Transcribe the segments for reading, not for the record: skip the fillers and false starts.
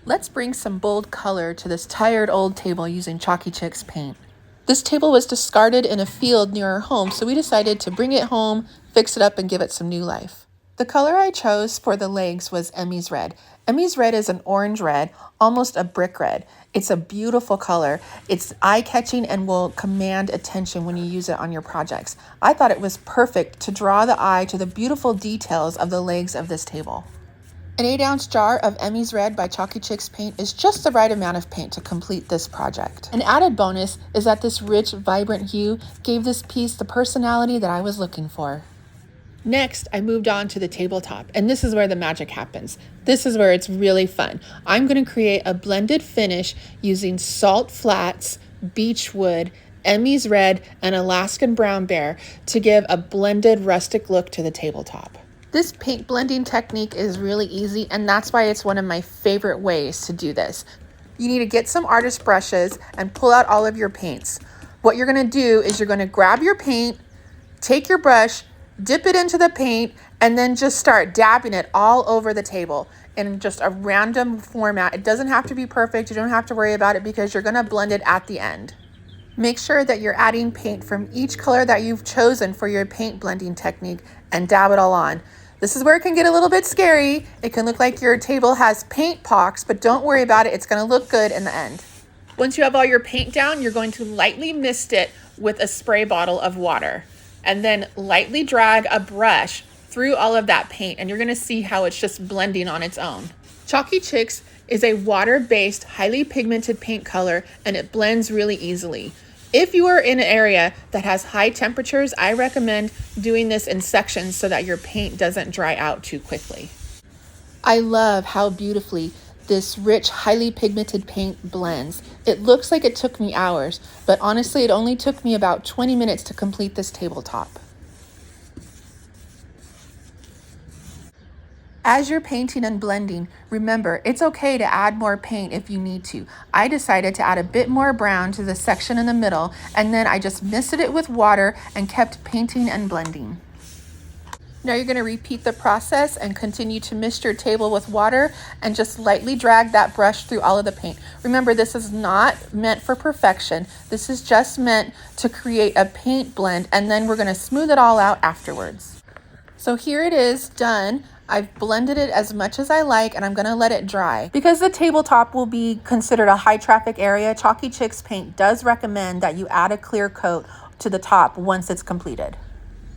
Let's bring some bold color to this tired old table using Chalky Chicks paint. This table was discarded in a field near our home, so we decided to bring it home, fix it up, and give it some new life. The color I chose for the legs was Emmy's red. Emmy's red is an orange red, almost a brick red. It's a beautiful color. It's eye-catching and will command attention when you use it on your projects. I thought it was perfect to draw the eye to the beautiful details of the legs of this table. An 8-ounce jar of Emmy's Red by Chalky Chicks Paint is just the right amount of paint to complete this project. An added bonus is that this rich, vibrant hue gave this piece the personality that I was looking for. Next, I moved on to the tabletop, and this is where the magic happens. This is where it's really fun. I'm going to create a blended finish using salt flats, beechwood, Emmy's Red, and Alaskan brown bear to give a blended rustic look to the tabletop. This paint blending technique is really easy, and that's why it's one of my favorite ways to do this. You need to get some artist brushes and pull out all of your paints. What you're going to do is you're going to grab your paint, take your brush, dip it into the paint, and then just start dabbing it all over the table in just a random format. It doesn't have to be perfect. You don't have to worry about it because you're going to blend it at the end. Make sure that you're adding paint from each color that you've chosen for your paint blending technique and dab it all on. This is where it can get a little bit scary. It can look like your table has paint pox, but don't worry about it. It's going to look good in the end. Once you have all your paint down, you're going to lightly mist it with a spray bottle of water and then lightly drag a brush through all of that paint, and you're going to see how it's just blending on its own. Chalky Chicks is a water-based, highly pigmented paint color, and it blends really easily. If you are in an area that has high temperatures, I recommend doing this in sections so that your paint doesn't dry out too quickly. I love how beautifully this rich, highly pigmented paint blends. It looks like it took me hours, but honestly, it only took me about 20 minutes to complete this tabletop. As you're painting and blending, remember, it's okay to add more paint if you need to. I decided to add a bit more brown to the section in the middle, and then I just misted it with water and kept painting and blending. Now you're going to repeat the process and continue to mist your table with water and just lightly drag that brush through all of the paint. Remember, this is not meant for perfection. This is just meant to create a paint blend, and then we're going to smooth it all out afterwards. So here it is, done. I've blended it as much as I like, and I'm going to let it dry. Because the tabletop will be considered a high traffic area, Chalky Chicks Paint does recommend that you add a clear coat to the top once it's completed.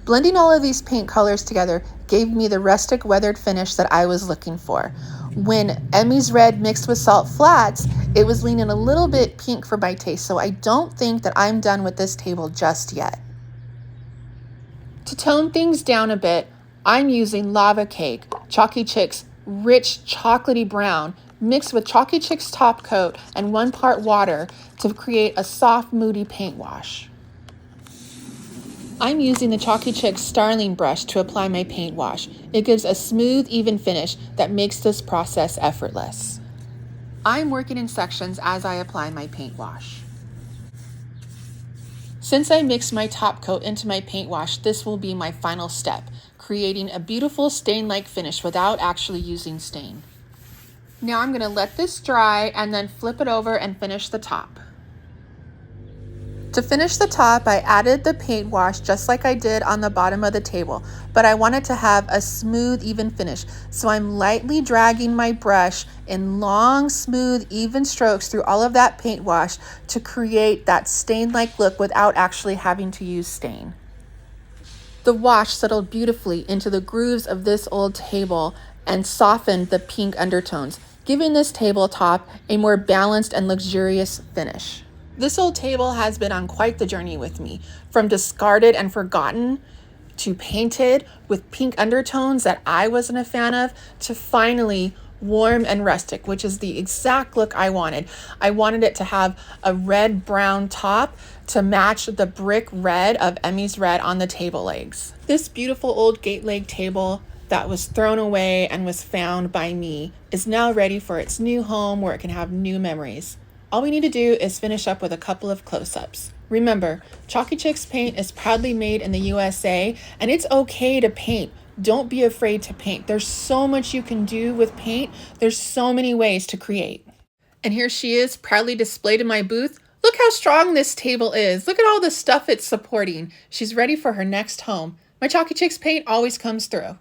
Blending all of these paint colors together gave me the rustic weathered finish that I was looking for. When Emmy's Red mixed with salt flats, it was leaning a little bit pink for my taste, so I don't think that I'm done with this table just yet. To tone things down a bit, I'm using Lava Cake, Chalky Chicks rich chocolatey brown, mixed with Chalky Chicks Top Coat and 1 part water to create a soft, moody paint wash. I'm using the Chalky Chicks Starling brush to apply my paint wash. It gives a smooth, even finish that makes this process effortless. I'm working in sections as I apply my paint wash. Since I mixed my top coat into my paint wash, this will be my final step, creating a beautiful stain-like finish without actually using stain. Now I'm going to let this dry and then flip it over and finish the top. To finish the top, I added the paint wash just like I did on the bottom of the table, but I wanted to have a smooth, even finish. So I'm lightly dragging my brush in long, smooth, even strokes through all of that paint wash to create that stain-like look without actually having to use stain. The wash settled beautifully into the grooves of this old table and softened the pink undertones, giving this tabletop a more balanced and luxurious finish. This old table has been on quite the journey with me, from discarded and forgotten to painted with pink undertones that I wasn't a fan of, to finally warm and rustic, which is the exact look I wanted. I wanted it to have a red-brown top to match the brick red of Emmy's Red on the table legs. This beautiful old gate leg table that was thrown away and was found by me is now ready for its new home where it can have new memories. All we need to do is finish up with a couple of close-ups. Remember, Chalky Chicks Paint is proudly made in the USA, and it's okay to paint Don't be afraid to paint. There's so much you can do with paint. There's so many ways to create. And here she is, proudly displayed in my booth. Look how strong this table is. Look at all the stuff it's supporting. She's ready for her next home. My Chalky Chicks paint always comes through.